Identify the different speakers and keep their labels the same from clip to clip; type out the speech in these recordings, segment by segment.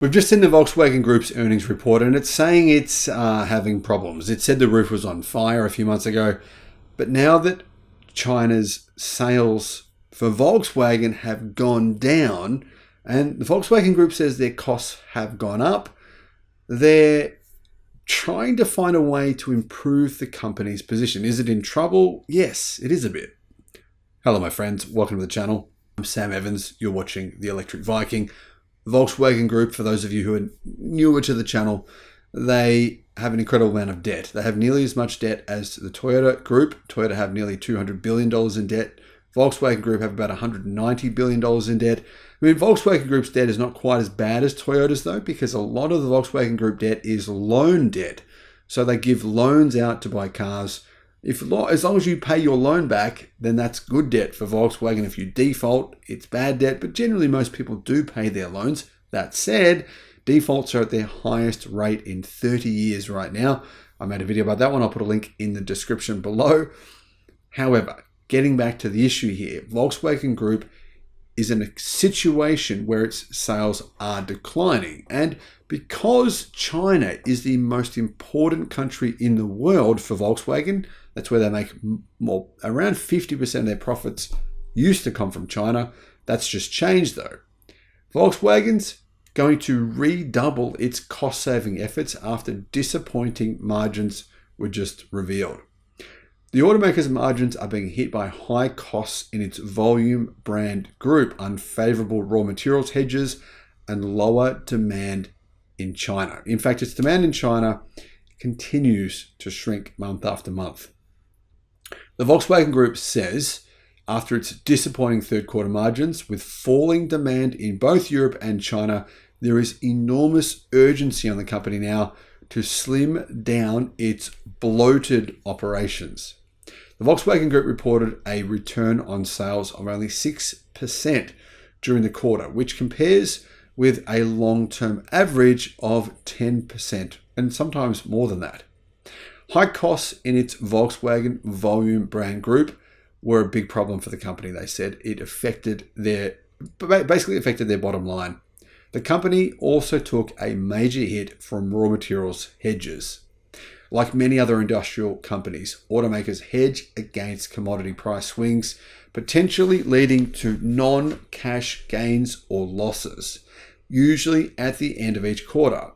Speaker 1: We've just seen the Volkswagen Group's earnings report and it's saying it's having problems. It said the roof was on fire a few months ago, but now that China's sales for Volkswagen have gone down and the Volkswagen Group says their costs have gone up, they're trying to find a way to improve the company's position. Is it in trouble? Yes, it is a bit. Hello, my friends. Welcome to the channel. I'm Sam Evans. You're watching the Electric Viking. Volkswagen Group, for those of you who are newer to the channel, they have an incredible amount of debt. They have nearly as much debt as the Toyota Group. Toyota have nearly $200 billion in debt. Volkswagen Group have about $190 billion in debt. I mean, Volkswagen Group's debt is not quite as bad as Toyota's though, because a lot of the Volkswagen Group debt is loan debt. So they give loans out to buy cars. As long as you pay your loan back, then that's good debt for Volkswagen. If you default, it's bad debt, but generally most people do pay their loans. That said, defaults are at their highest rate in 30 years right now. I made a video about that one. I'll put a link in the description below. However, getting back to the issue here, Volkswagen Group is in a situation where its sales are declining. And because China is the most important country in the world for Volkswagen, that's where they make more, around 50% of their profits used to come from China. That's just changed though. Volkswagen's going to redouble its cost-saving efforts after disappointing margins were just revealed. The automaker's margins are being hit by high costs in its volume brand group, unfavorable raw materials hedges, and lower demand in China. In fact, its demand in China continues to shrink month after month. The Volkswagen Group says, after its disappointing third quarter margins, with falling demand in both Europe and China, there is enormous urgency on the company now to slim down its bloated operations. The Volkswagen Group reported a return on sales of only 6% during the quarter, which compares with a long-term average of 10% and sometimes more than that. High costs in its Volkswagen volume brand group were a big problem for the company, they said. It basically affected their bottom line. The company also took a major hit from raw materials hedges. Like many other industrial companies, automakers hedge against commodity price swings, potentially leading to non-cash gains or losses, usually at the end of each quarter.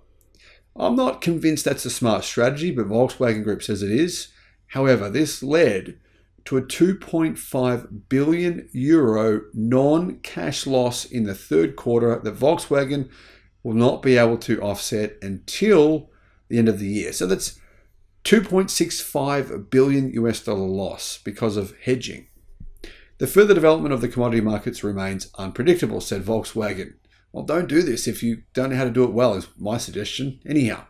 Speaker 1: I'm not convinced that's a smart strategy, but Volkswagen Group says it is. However, this led to a 2.5 billion euro non-cash loss in the third quarter that Volkswagen will not be able to offset until the end of the year. So that's 2.65 billion US dollar loss because of hedging. The further development of the commodity markets remains unpredictable, said Volkswagen. Well, don't do this if you don't know how to do it well, is my suggestion. Anyhow,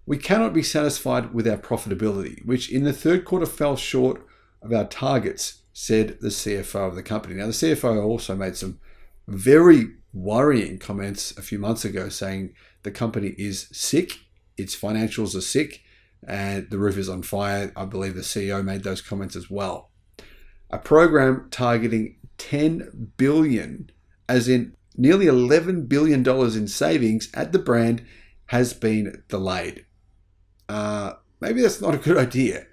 Speaker 1: we cannot be satisfied with our profitability, which in the third quarter fell short of our targets, said the CFO of the company. Now, the CFO also made some very worrying comments a few months ago saying the company is sick, its financials are sick, and the roof is on fire. I believe the CEO made those comments as well. A program targeting 10 billion, as in nearly $11 billion in savings at the brand, has been delayed. Maybe that's not a good idea,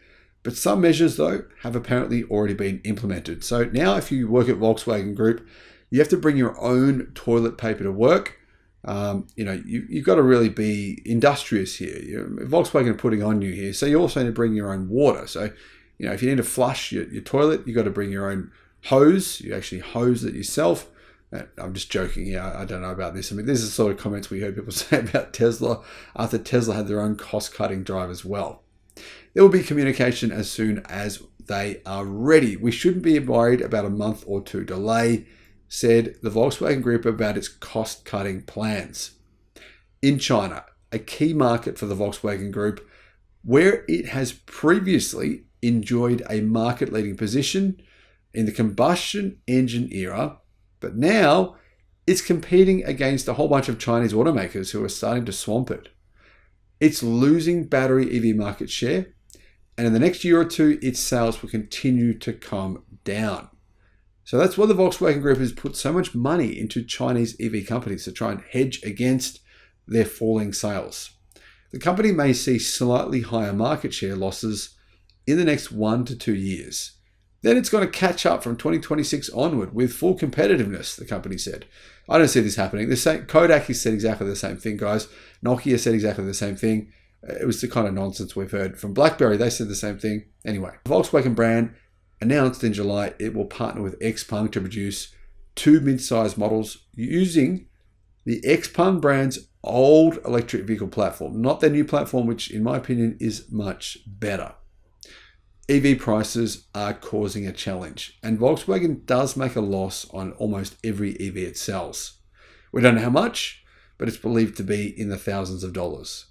Speaker 1: but some measures though have apparently already been implemented. So now if you work at Volkswagen Group, you have to bring your own toilet paper to work. You've got to really be industrious here. Volkswagen are putting on you here. So you also need to bring your own water. So, if you need to flush your toilet, you've got to bring your own hose. You actually hose it yourself. I'm just joking here. I don't know about this. I mean, this is the sort of comments we heard people say about Tesla after Tesla had their own cost-cutting drive as well. There will be communication as soon as they are ready. We shouldn't be worried about a month or two delay, said the Volkswagen Group about its cost-cutting plans. In China, a key market for the Volkswagen Group, where it has previously enjoyed a market-leading position in the combustion engine era, but now it's competing against a whole bunch of Chinese automakers who are starting to swamp it. It's losing battery EV market share, and in the next year or two, its sales will continue to come down. So that's why the Volkswagen Group has put so much money into Chinese EV companies to try and hedge against their falling sales. The company may see slightly higher market share losses in the next 1 to 2 years. Then it's going to catch up from 2026 onward with full competitiveness, the company said. I don't see this happening. Kodak has said exactly the same thing, guys. Nokia said exactly the same thing. It was the kind of nonsense we've heard from BlackBerry. They said the same thing. Anyway, the Volkswagen brand announced in July it will partner with XPeng to produce 2 mid-size models using the XPeng brand's old electric vehicle platform, not their new platform, which in my opinion is much better. EV prices are causing a challenge, and Volkswagen does make a loss on almost every EV it sells. We don't know how much, but it's believed to be in the thousands of dollars.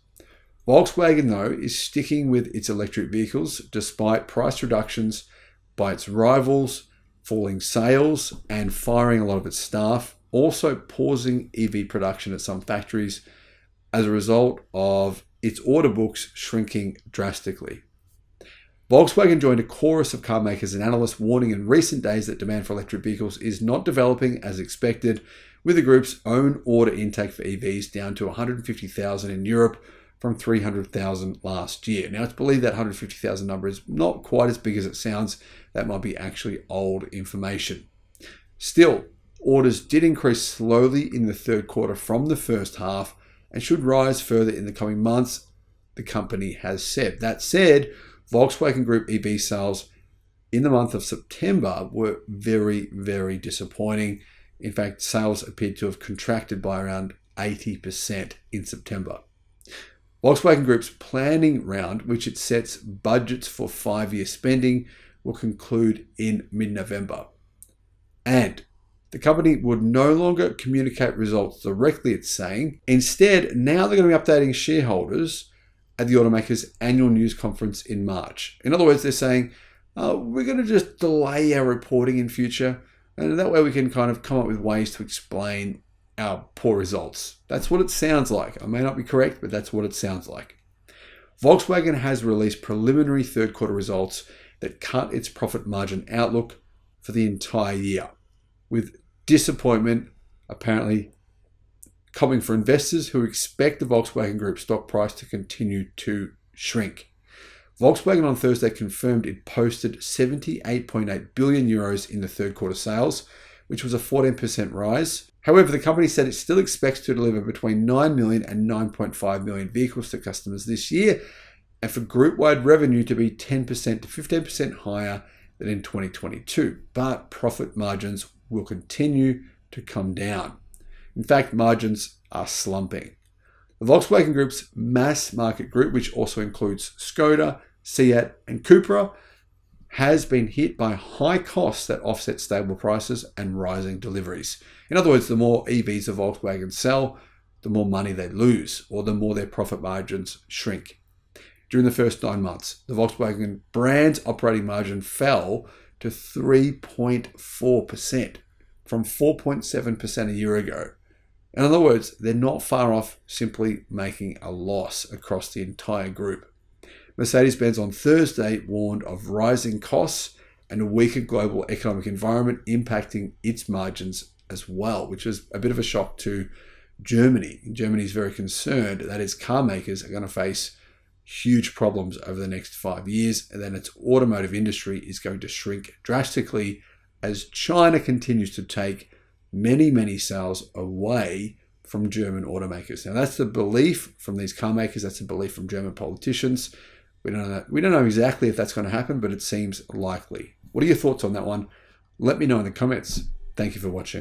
Speaker 1: Volkswagen, though, is sticking with its electric vehicles despite price reductions by its rivals, falling sales, and firing a lot of its staff, also pausing EV production at some factories as a result of its order books shrinking drastically. Volkswagen joined a chorus of car makers and analysts warning in recent days that demand for electric vehicles is not developing as expected, with the group's own order intake for EVs down to 150,000 in Europe from 300,000 last year. Now, it's believed that 150,000 number is not quite as big as it sounds. That might be actually old information. Still, orders did increase slowly in the third quarter from the first half and should rise further in the coming months, the company has said. That said, Volkswagen Group EV sales in the month of September were very, very disappointing. In fact, sales appeared to have contracted by around 80% in September. Volkswagen Group's planning round, which it sets budgets for 5-year spending, will conclude in mid-November. And the company would no longer communicate results directly, it's saying. Instead, now they're going to be updating shareholders at the automaker's annual news conference in March. In other words, they're saying, we're going to just delay our reporting in future, and that way we can kind of come up with ways to explain our poor results. That's what it sounds like. I may not be correct, but that's what it sounds like. Volkswagen has released preliminary third quarter results that cut its profit margin outlook for the entire year, with disappointment apparently coming for investors who expect the Volkswagen Group stock price to continue to shrink. Volkswagen on Thursday confirmed it posted 78.8 billion euros in the third quarter sales, which was a 14% rise. However, the company said it still expects to deliver between 9 million and 9.5 million vehicles to customers this year, and for group-wide revenue to be 10% to 15% higher than in 2022. But profit margins will continue to come down. In fact, margins are slumping. The Volkswagen Group's mass market group, which also includes Skoda, Seat, and Cupra, has been hit by high costs that offset stable prices and rising deliveries. In other words, the more EVs the Volkswagen sell, the more money they lose, or the more their profit margins shrink. During the first 9 months, the Volkswagen brand's operating margin fell to 3.4% from 4.7% a year ago. In other words, they're not far off simply making a loss across the entire group. Mercedes-Benz on Thursday warned of rising costs and a weaker global economic environment impacting its margins as well, which is a bit of a shock to Germany. Germany is very concerned that its car makers are going to face huge problems over the next 5 years, and then its automotive industry is going to shrink drastically as China continues to take many sales away from German automakers. Now, that's the belief from these car makers. That's the belief from German politicians. We don't know exactly if that's going to happen, but it seems likely. What are your thoughts on that one? Let me know in the comments. Thank you for watching.